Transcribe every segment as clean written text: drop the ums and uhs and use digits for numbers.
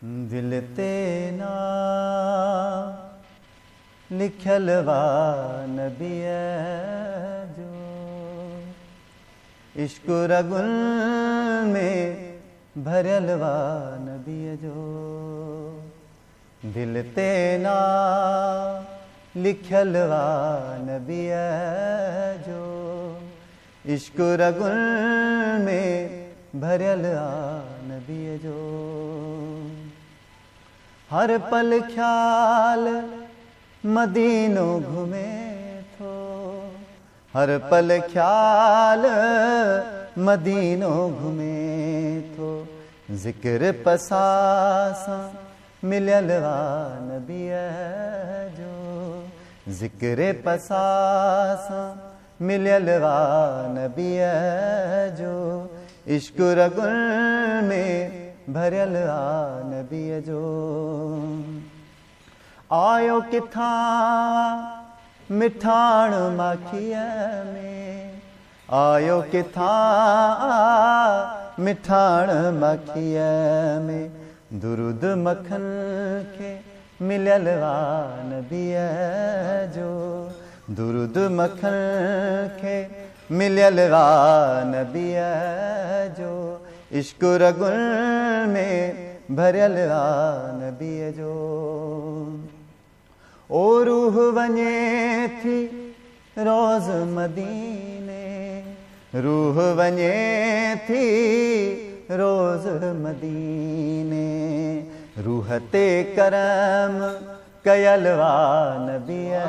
दिल ते ना लिखल वा नबीअ जो, इश्क रगुन में भरियल वा नबीअ जो। दिल ते ना लिखल वा नबीअ जो, इश्क रगुन में भरियल आ नबीअ जो। हर पल ख्याल मदीनो घुमे थो, हर पल ख्याल मदीनो घुमे थो। ज़िक्र पसासा मिलियल वा नबीअ जो, ज़िक्र पसासा मिलियल वा नबीअ जो। इश्क रगुन में भरियल आ नबीअ जो। आयो किथां मिठाण माखीअ में, आयो किथां मिठाण माखीअ में। दुरुद मखन खे मिलियल वा नबीअ जो, दुरुद मखन खे मिलियल वा नबीअ जो। इश्क रगुन में भरियल आ नबीअ जो। ओ रूह वञे थी रोज़ मदीने, रूह वञे थी रोज़ मदीने। रूह ते करम कयल वा नबीअ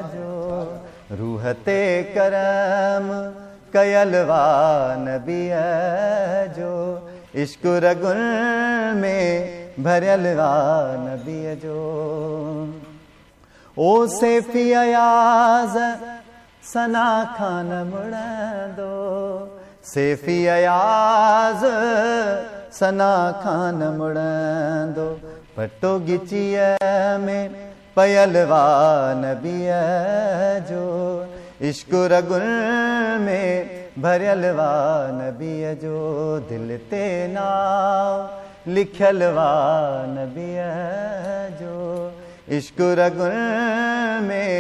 जो, रूह ते करम कयल वा नबीअ जो। इश्क रगुन में भरियल वा नबीअ जो। ओ सैफ़ी अयाज़ सना खान मुड़ंदो, सैफ़ी अयाज़ सना खान मुड़ंदो। पटो गिचीअ में पयल वा नबीअ जो, इश्क रगुन में भरियल वा नबीअ जो। दिल ते नाम लिखियल वा नबीअ जो, इश्क रगुन में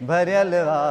भरियल वा